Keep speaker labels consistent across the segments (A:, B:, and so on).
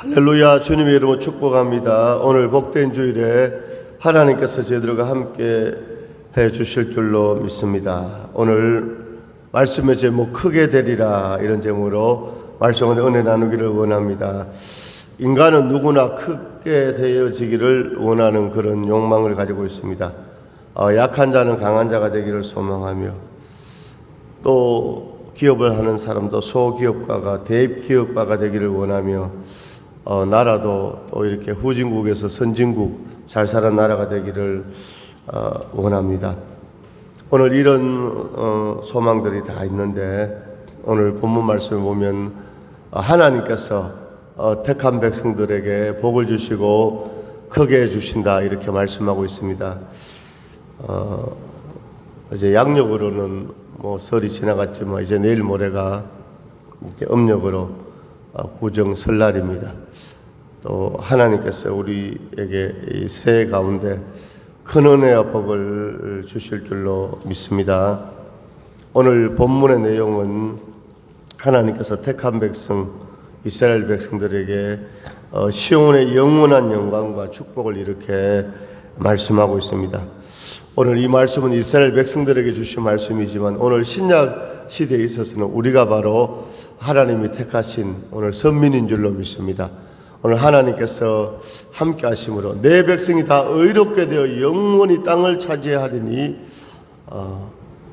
A: 할렐루야. 주님의 이름으로 축복합니다. 오늘 복된 주일에 하나님께서 저희들과 함께 해 주실 줄로 믿습니다. 오늘 말씀의 제목 크게 되리라, 이런 제목으로 말씀을 은혜 나누기를 원합니다. 인간은 누구나 크게 되어지기를 원하는 그런 욕망을 가지고 있습니다. 약한 자는 강한 자가 되기를 소망하며, 또 기업을 하는 사람도 소기업가가 대기업가가 되기를 원하며, 나라도 또 이렇게 후진국에서 선진국, 잘 사는 나라가 되기를 원합니다. 오늘 이런 소망들이 다 있는데, 오늘 본문 말씀을 보면 하나님께서 택한 백성들에게 복을 주시고 크게 해주신다, 이렇게 말씀하고 있습니다. 이제 양력으로는 설이 지나갔지만 이제 내일 모레가 이제 음력으로 구정 설날입니다. 또 하나님께서 우리에게 이 새해 가운데 큰 은혜와 복을 주실 줄로 믿습니다. 오늘 본문의 내용은 하나님께서 택한 백성, 이스라엘 백성들에게 시온의 영원한 영광과 축복을 이렇게 말씀하고 있습니다. 오늘 이 말씀은 이스라엘 백성들에게 주신 말씀이지만, 오늘 신약 시대에 있어서는 우리가 바로 하나님이 택하신 오늘 선민인 줄로 믿습니다. 오늘 하나님께서 함께 하심으로 내 백성이 다 의롭게 되어 영원히 땅을 차지하리니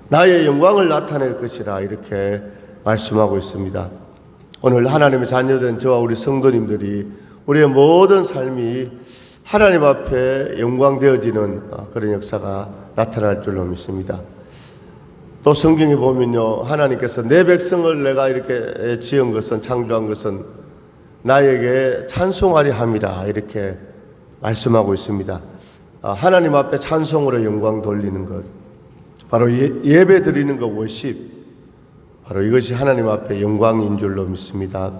A: 나의 영광을 나타낼 것이라, 이렇게 말씀하고 있습니다. 오늘 하나님의 자녀된 저와 우리 성도님들이 우리의 모든 삶이 하나님 앞에 영광되어지는 그런 역사가 나타날 줄로 믿습니다. 또 성경에 보면요, 하나님께서 내 백성을 내가 이렇게 지은 것은, 창조한 것은 나에게 찬송하리 함이라, 이렇게 말씀하고 있습니다. 하나님 앞에 찬송으로 영광 돌리는 것, 바로 예배 드리는 것, 워십, 바로 이것이 하나님 앞에 영광인 줄로 믿습니다.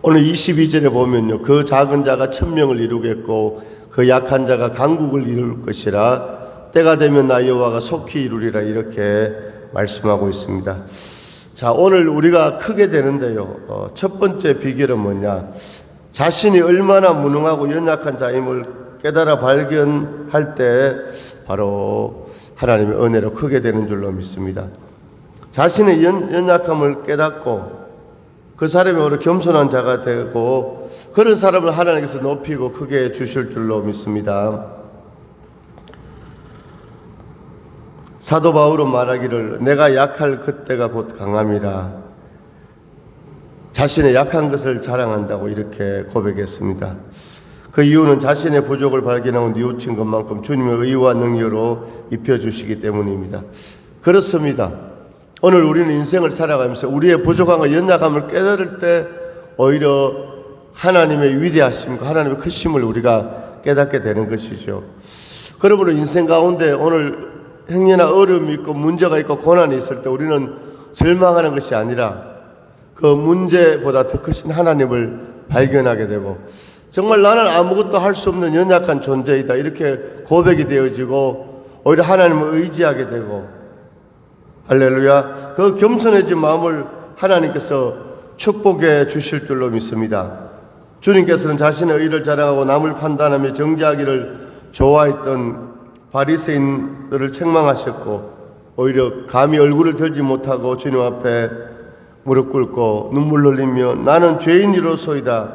A: 오늘 22절에 보면요, 그 작은 자가 천명을 이루겠고 그 약한 자가 강국을 이룰 것이라, 때가 되면 나 여호와가 속히 이루리라, 이렇게 말씀하고 있습니다. 자, 오늘 우리가 크게 되는데요, 첫 번째 비결은 뭐냐? 자신이 얼마나 무능하고 연약한 자임을 깨달아 발견할 때 바로 하나님의 은혜로 크게 되는 줄로 믿습니다. 자신의 연약함을 깨닫고 그 사람이 오히려 겸손한 자가 되고, 그런 사람을 하나님께서 높이고 크게 해주실 줄로 믿습니다. 사도 바울은 말하기를 내가 약할 그때가 곧 강함이라, 자신의 약한 것을 자랑한다고 이렇게 고백했습니다. 그 이유는 자신의 부족을 발견하고 뉘우친 것만큼 주님의 의와 능력으로 입혀주시기 때문입니다. 그렇습니다. 오늘 우리는 인생을 살아가면서 우리의 부족함과 연약함을 깨달을 때 오히려 하나님의 위대하심과 하나님의 크심을 우리가 깨닫게 되는 것이죠. 그러므로 인생 가운데 오늘 행여나 어려움이 있고 문제가 있고 고난이 있을 때 우리는 절망하는 것이 아니라 그 문제보다 더 크신 하나님을 발견하게 되고, 정말 나는 아무것도 할 수 없는 연약한 존재이다, 이렇게 고백이 되어지고 오히려 하나님을 의지하게 되고, 할렐루야, 그 겸손해진 마음을 하나님께서 축복해 주실 줄로 믿습니다. 주님께서는 자신의 의를 자랑하고 남을 판단하며 정죄하기를 좋아했던 바리새인들을 책망하셨고, 오히려 감히 얼굴을 들지 못하고 주님 앞에 무릎 꿇고 눈물 흘리며 나는 죄인이로소이다,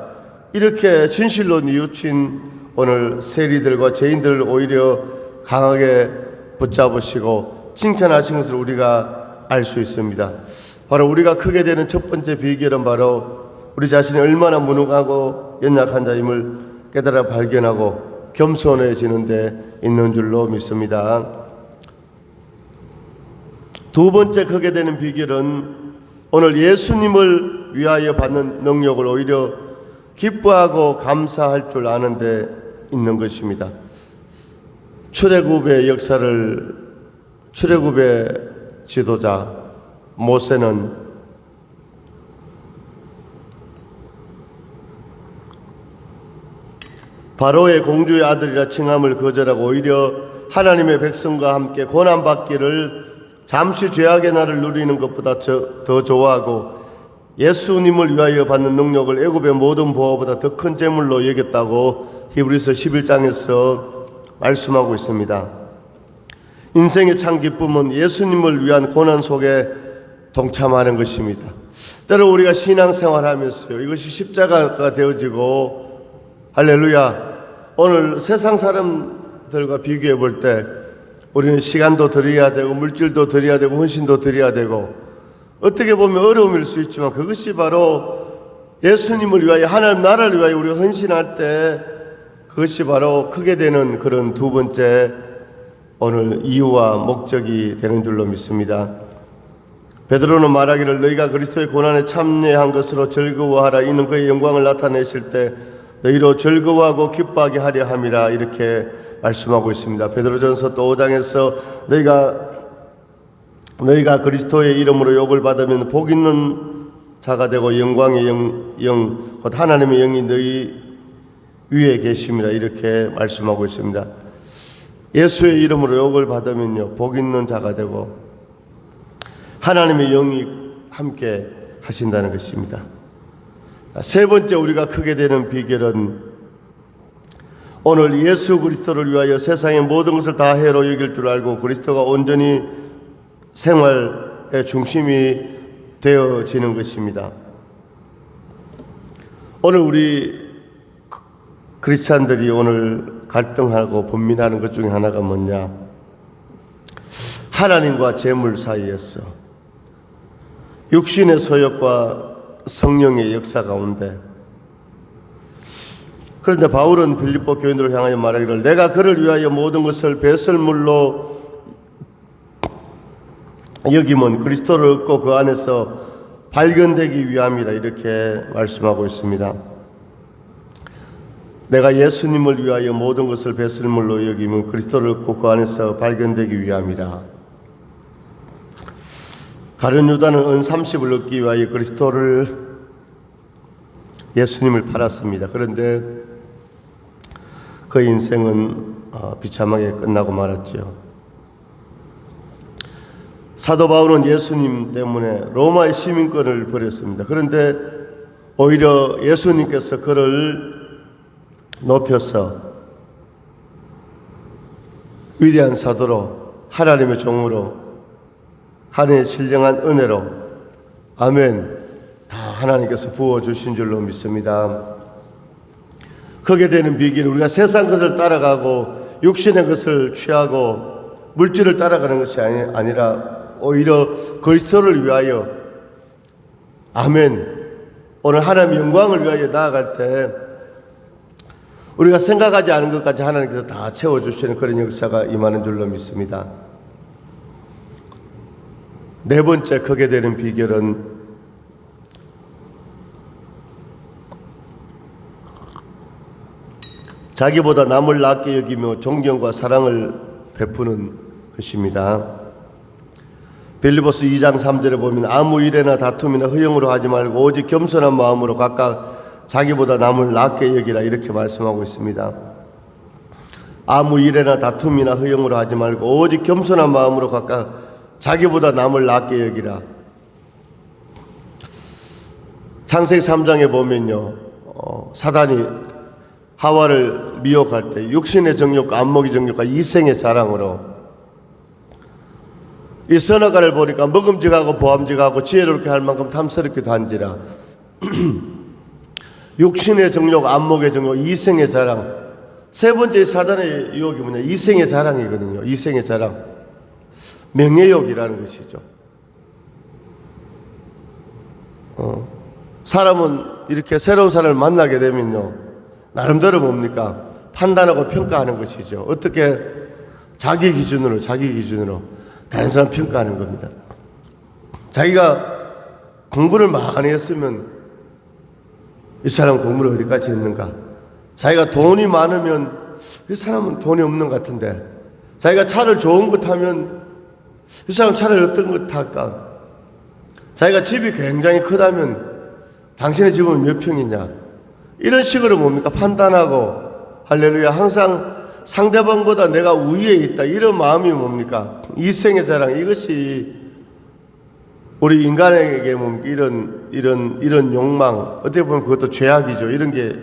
A: 이렇게 진실로 뉘우친 오늘 세리들과 죄인들을 오히려 강하게 붙잡으시고 칭찬하신 것을 우리가 알 수 있습니다. 바로 우리가 크게 되는 첫 번째 비결은 바로 우리 자신이 얼마나 무능하고 연약한 자임을 깨달아 발견하고 겸손해지는 데 있는 줄로 믿습니다. 두 번째 크게 되는 비결은 오늘 예수님을 위하여 받는 능력을 오히려 기뻐하고 감사할 줄 아는 데 있는 것입니다. 출애굽의 역사를, 출애굽의 지도자 모세는 바로의 공주의 아들이라 칭함을 거절하고 오히려 하나님의 백성과 함께 고난받기를 잠시 죄악의 날을 누리는 것보다 더 좋아하고 예수님을 위하여 받는 능력을 애굽의 모든 보화보다 더 큰 재물로 여겼다고 히브리서 11장에서 말씀하고 있습니다. 인생의 참 기쁨은 예수님을 위한 고난 속에 동참하는 것입니다. 때로 우리가 신앙생활하면서요, 이것이 십자가가 되어지고, 할렐루야, 오늘 세상 사람들과 비교해 볼 때 우리는 시간도 드려야 되고 물질도 드려야 되고 헌신도 드려야 되고, 어떻게 보면 어려움일 수 있지만 그것이 바로 예수님을 위하여, 하나님 나라를 위하여 우리가 헌신할 때 그것이 바로 크게 되는 그런 두 번째 오늘 이유와 목적이 되는 줄로 믿습니다. 베드로는 말하기를 너희가 그리스도의 고난에 참여한 것으로 즐거워하라. 이는 그의 영광을 나타내실 때 너희로 즐거워하고 기뻐하게 하려 함이라, 이렇게 말씀하고 있습니다. 베드로전서 또 5장에서 너희가 그리스도의 이름으로 욕을 받으면 복 있는 자가 되고 영광의 영 곧 하나님의 영이 너희 위에 계심이라, 이렇게 말씀하고 있습니다. 예수의 이름으로 욕을 받으면요, 복 있는 자가 되고 하나님의 영이 함께 하신다는 것입니다. 세 번째 우리가 크게 되는 비결은 오늘 예수 그리스도를 위하여 세상의 모든 것을 다 해로 여길 줄 알고 그리스도가 온전히 생활의 중심이 되어지는 것입니다. 오늘 우리 크리스찬들이 오늘 갈등하고 번민하는 것 중에 하나가 뭐냐? 하나님과 재물 사이에서 육신의 소욕과 성령의 역사 가운데, 그런데 바울은 빌립보 교인들을 향하여 말하기를 내가 그를 위하여 모든 것을 배설물로 여김은 그리스도를 얻고 그 안에서 발견되기 위함이라, 이렇게 말씀하고 있습니다. 내가 예수님을 위하여 모든 것을 배설물로 여김은 그리스도를 얻고 그 안에서 발견되기 위함이라. 가룟 유다는 은 30을 얻기 위하여 그리스도를, 예수님을 팔았습니다. 그런데 그 인생은 비참하게 끝나고 말았죠. 사도 바울은 예수님 때문에 로마의 시민권을 버렸습니다. 그런데 오히려 예수님께서 그를 높여서 위대한 사도로, 하나님의 종으로, 하나님의 신령한 은혜로, 아멘, 다 하나님께서 부어주신 줄로 믿습니다. 그게 되는 비결은 우리가 세상 것을 따라가고 육신의 것을 취하고 물질을 따라가는 것이 아니라 오히려 그리스도를 위하여, 아멘, 오늘 하나님의 영광을 위하여 나아갈 때 우리가 생각하지 않은 것까지 하나님께서 다 채워주시는 그런 역사가 임하는 줄로 믿습니다. 네 번째 크게 되는 비결은 자기보다 남을 낮게 여기며 존경과 사랑을 베푸는 것입니다. 빌립보서 2장 3절에 보면 아무 일에나 다툼이나 허영으로 하지 말고 오직 겸손한 마음으로 각각 자기보다 남을 낮게 여기라, 이렇게 말씀하고 있습니다. 아무 일에나 다툼이나 허영으로 하지 말고 오직 겸손한 마음으로 각각 자기보다 남을 낮게 여기라. 창세기 3장에 보면요, 사단이 하와를 미혹할 때 육신의 정욕과 안목의 정욕과 이생의 자랑으로 이 선악과를 보니까 먹음직하고 보암직하고 지혜롭게 할 만큼 탐스럽기도 한지라 육신의 정욕, 안목의 정욕, 이생의 자랑. 세 번째 사단의 유혹이 뭐냐? 이생의 자랑이거든요. 이생의 자랑, 명예욕이라는 것이죠. 사람은 이렇게 새로운 사람을 만나게 되면요, 나름대로 뭡니까? 판단하고 평가하는 것이죠. 어떻게? 자기 기준으로 다른 사람 평가하는 겁니다. 자기가 공부를 많이 했으면 이 사람은 공부를 어디까지 했는가? 자기가 돈이 많으면 이 사람은 돈이 없는 것 같은데, 자기가 차를 좋은 것 타면 이 사람은 차를 어떤 것 탈까? 자기가 집이 굉장히 크다면 당신의 집은 몇 평이냐? 이런 식으로 뭡니까? 판단하고, 할렐루야, 항상 상대방보다 내가 우위에 있다, 이런 마음이 뭡니까? 이생의 자랑, 이것이 우리 인간에게 이런 욕망, 어떻게 보면 그것도 죄악이죠. 이런 게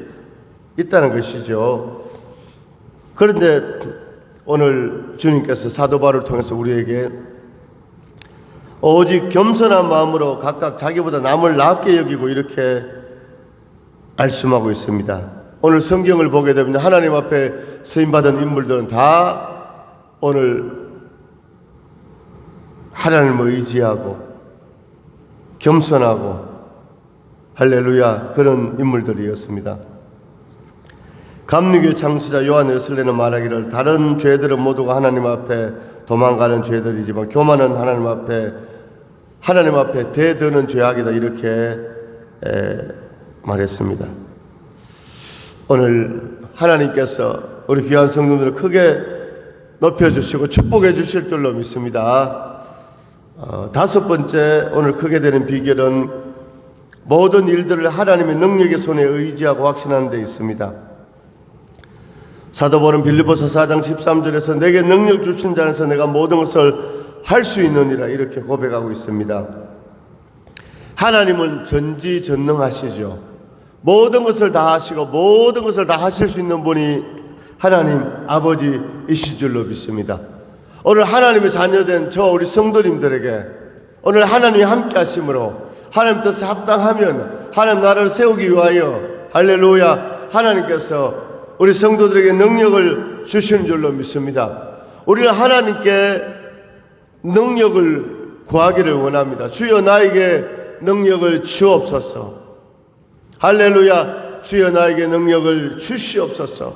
A: 있다는 것이죠. 그런데 오늘 주님께서 사도 바울을 통해서 우리에게 오직 겸손한 마음으로 각각 자기보다 남을 낮게 여기고 이렇게 말씀하고 있습니다. 오늘 성경을 보게 되면 하나님 앞에 쓰임받은 인물들은 다 오늘 하나님을 의지하고 겸손하고 할렐루야 그런 인물들이었습니다. 감리교 창시자 요한 웨슬레는 말하기를 다른 죄들은 모두가 하나님 앞에 도망가는 죄들이지만 교만은 하나님 앞에 대드는 죄악이다 이렇게 말했습니다. 오늘 하나님께서 우리 귀한 성도들을 크게 높여주시고 축복해 주실 줄로 믿습니다. 다섯 번째 오늘 크게 되는 비결은 모든 일들을 하나님의 능력의 손에 의지하고 확신하는 데 있습니다. 사도 바울은 빌립보서 4장 13절에서 내게 능력 주신 자 안에서 내가 모든 것을 할 수 있느니라 이렇게 고백하고 있습니다. 하나님은 전지전능하시죠. 모든 것을 다 하시고 모든 것을 다 하실 수 있는 분이 하나님 아버지이실 줄로 믿습니다. 오늘 하나님의 자녀된 저 우리 성도님들에게 오늘 하나님이 함께 하심으로 하나님 뜻에 합당하면 하나님 나라를 세우기 위하여 할렐루야 하나님께서 우리 성도들에게 능력을 주시는 줄로 믿습니다. 우리는 하나님께 능력을 구하기를 원합니다. 주여 나에게 능력을 주옵소서. 할렐루야 주여 나에게 능력을 주시옵소서.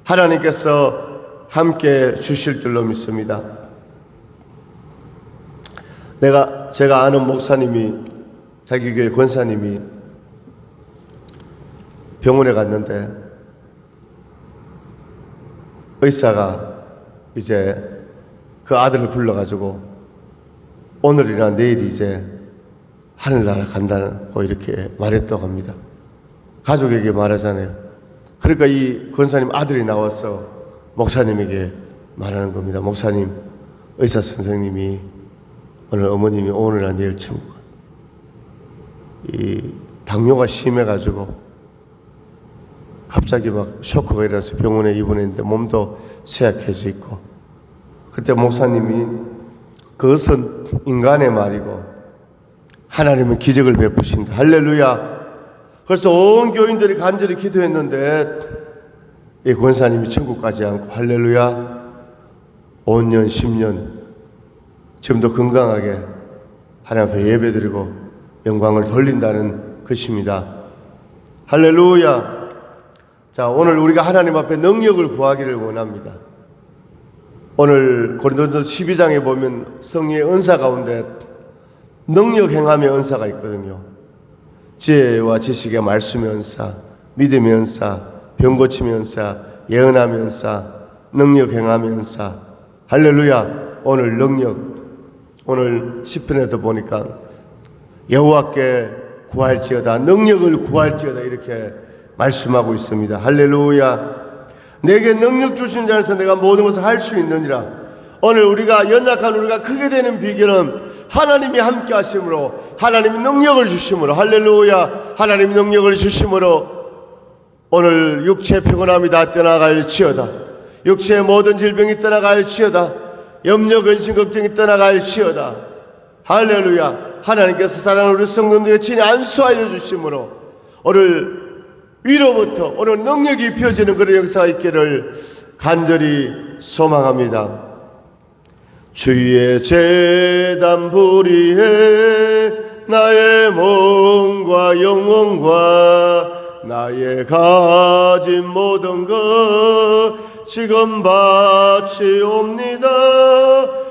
A: 하나님께서 함께 주실 줄로 믿습니다. 제가 아는 목사님이 자기 교회 권사님이 병원에 갔는데 의사가 이제 그 아들을 불러가지고 오늘이나 내일이 이제 하늘나라 간다고 이렇게 말했다고 합니다. 가족에게 말하잖아요. 그러니까 이 권사님 아들이 나와서 목사님에게 말하는 겁니다. 목사님, 의사 선생님이 오늘 어머님이 오늘이나 내일 천국 이 당뇨가 심해가지고 갑자기 막 쇼크가 일어나서 병원에 입원했는데 몸도 쇠약해져 있고 그때 목사님이 그것은 인간의 말이고 하나님은 기적을 베푸신다. 할렐루야. 그래서 온 교인들이 간절히 기도했는데 이 권사님이 천국 가지 않고 할렐루야 5년 10년 지금도 건강하게 하나님 앞에 예배드리고 영광을 돌린다는 것입니다. 할렐루야. 자, 오늘 우리가 하나님 앞에 능력을 구하기를 원합니다. 오늘 고린도전서 12장에 보면 성령의 은사 가운데 능력 행함의 은사가 있거든요. 지혜와 지식의 말씀의 은사, 믿음의 은사, 병 고침의 은사, 예언함의 은사, 능력 행함의 은사. 할렐루야. 오늘 능력, 오늘 시편에도 보니까 여호와께 구할지어다, 능력을 구할지어다 이렇게 말씀하고 있습니다. 할렐루야. 내게 능력 주신 자 안에서 내가 모든 것을 할 수 있느니라. 오늘 우리가 연약한 우리가 크게 되는 비결은 하나님이 함께 하심으로 하나님이 능력을 주심으로 할렐루야 하나님이 능력을 주심으로 오늘 육체의 피곤함이 다 떠나갈지어다. 육체의 모든 질병이 떠나갈지어다. 염려 근심 걱정이 떠나갈지어다. 할렐루야. 하나님께서 사랑하는 우리 성도들에게 친히 안수하여 주심으로 오늘 위로부터 오늘 능력이 입혀지는 그런 역사가 있기를 간절히 소망합니다. 주의 제단 불의해 나의 몸과 영혼과 나의 가진 모든 것 지금 바치옵니다.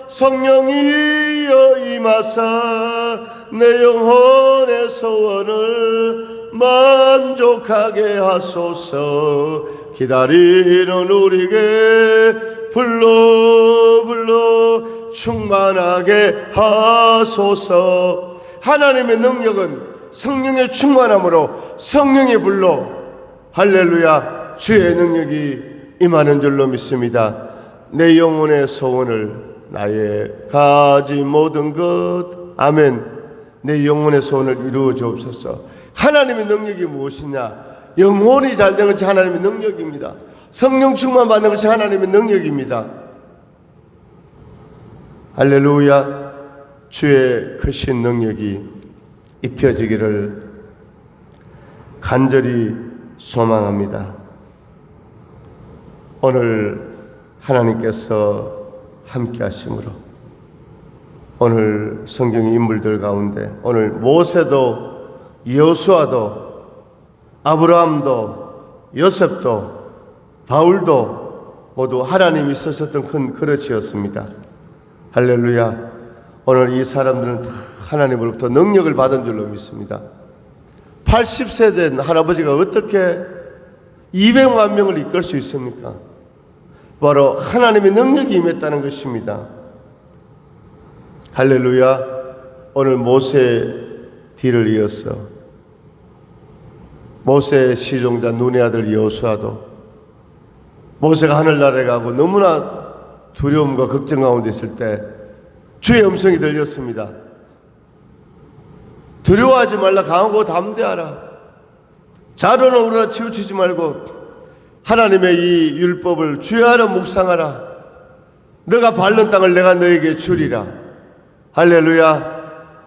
A: 성령이여 임하사 내 영혼의 소원을 만족하게 하소서. 기다리는 우리에게 불러 충만하게 하소서. 하나님의 능력은 성령의 충만함으로 성령의 불로 할렐루야 주의 능력이 임하는 줄로 믿습니다. 내 영혼의 소원을 나의 가진 모든 것 아멘. 내 영혼의 소원을 이루어 주옵소서. 하나님의 능력이 무엇이냐? 영혼이 잘 되는 것이 하나님의 능력입니다. 성령 충만 받는 것이 하나님의 능력입니다. 할렐루야. 주의 크신 능력이 입혀지기를 간절히 소망합니다. 오늘 하나님께서 함께 하심으로 오늘 성경의 인물들 가운데 오늘 모세도 여호수아도 아브라함도 요셉도 바울도 모두 하나님이 쓰셨던 큰 그릇이었습니다. 할렐루야. 오늘 이 사람들은 다 하나님으로부터 능력을 받은 줄로 믿습니다. 80세 된 할아버지가 어떻게 200만 명을 이끌 수 있습니까? 바로 하나님의 능력이 임했다는 것입니다. 할렐루야. 오늘 모세 뒤를 이어서 모세의 시종자 눈의 아들 여호수아도 모세가 하늘나라에 가고 너무나 두려움과 걱정 가운데 있을 때 주의 음성이 들렸습니다. 두려워하지 말라. 강하고 담대하라. 자로는 오르라. 치우치지 말고 하나님의 이 율법을 주야로 묵상하라. 너가 밟는 땅을 내가 너에게 주리라. 할렐루야.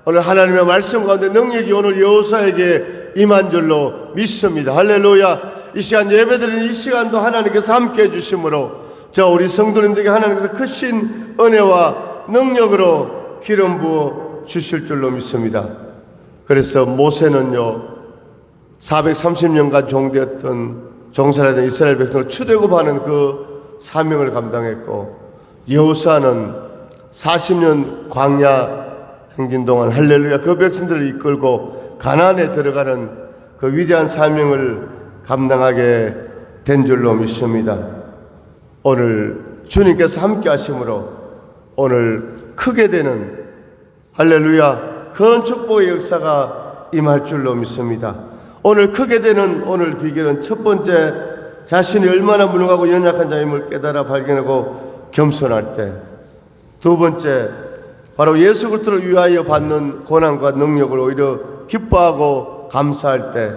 A: 오늘 하나님의 말씀 가운데 능력이 오늘 여호수아에게 임한 줄로 믿습니다. 할렐루야. 이 시간 예배드리는 이 시간도 하나님께서 함께 해주심으로 저 우리 성도님들에게 하나님께서 크신 은혜와 능력으로 기름 부어 주실 줄로 믿습니다. 그래서 모세는요 430년간 종살이던 이스라엘 백성을 출애굽하는 그 사명을 감당했고, 여호수아는 40년 광야 행진 동안 할렐루야 그 백성들을 이끌고 가나안에 들어가는 그 위대한 사명을 감당하게 된 줄로 믿습니다. 오늘 주님께서 함께 하심으로 오늘 크게 되는 할렐루야 큰 축복의 역사가 임할 줄로 믿습니다. 오늘 크게 되는 오늘 비결은 첫 번째, 자신이 얼마나 무능하고 연약한 자임을 깨달아 발견하고 겸손할 때. 두 번째, 바로 예수 그리스도를 위하여 받는 고난과 능력을 오히려 기뻐하고 감사할 때.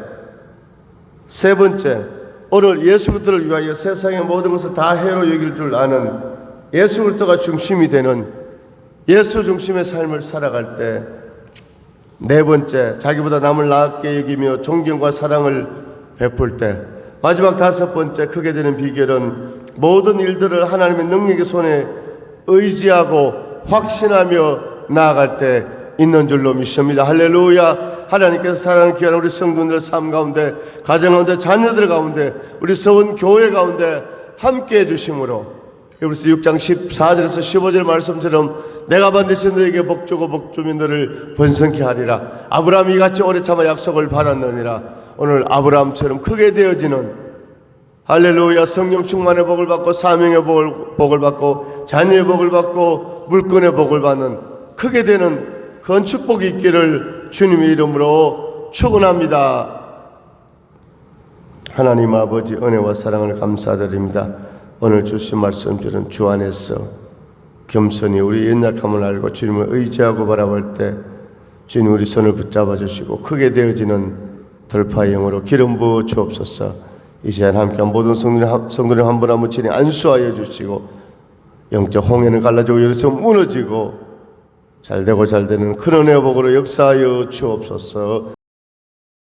A: 세 번째, 오늘 예수 그리스도를 위하여 세상의 모든 것을 다 해로 여길 줄 아는 예수 그리스도가 중심이 되는 예수 중심의 삶을 살아갈 때. 네 번째, 자기보다 남을 낮게 여기며 존경과 사랑을 베풀 때. 마지막 다섯 번째, 크게 되는 비결은 모든 일들을 하나님의 능력의 손에 의지하고 확신하며 나아갈 때 있는 줄로 믿습니다. 할렐루야. 하나님께서 사랑하는 귀한 우리 성도들 삶 가운데, 가정 가운데, 자녀들 가운데, 우리 서원 교회 가운데 함께 해주심으로 그래서 6장 14절에서 15절 말씀처럼 내가 반드시 너에게 복주고 복주며 너를 번성케 하리라. 아브라함이 이같이 오래 참아 약속을 받았느니라. 오늘 아브라함처럼 크게 되어지는 할렐루야 성령 충만의 복을 받고 사명의 복을 받고 자녀의 복을 받고 물건의 복을 받는 크게 되는 큰 축복이 있기를 주님의 이름으로 축원합니다. 하나님 아버지 은혜와 사랑을 감사드립니다. 오늘 주신 말씀들은 주 안에서 겸손히 우리 연약함을 알고 주님을 의지하고 바라볼 때 주님 우리 손을 붙잡아 주시고 크게 되어지는 돌파의 영으로 기름 부어 주옵소서. 이 시간 함께한 모든 성도님 한 분 한 분 친히 안수하여 주시고 영적 홍해는 갈라지고 예루살렘 무너지고 잘되고 잘되는 큰 은혜의 복으로 역사하여 주옵소서.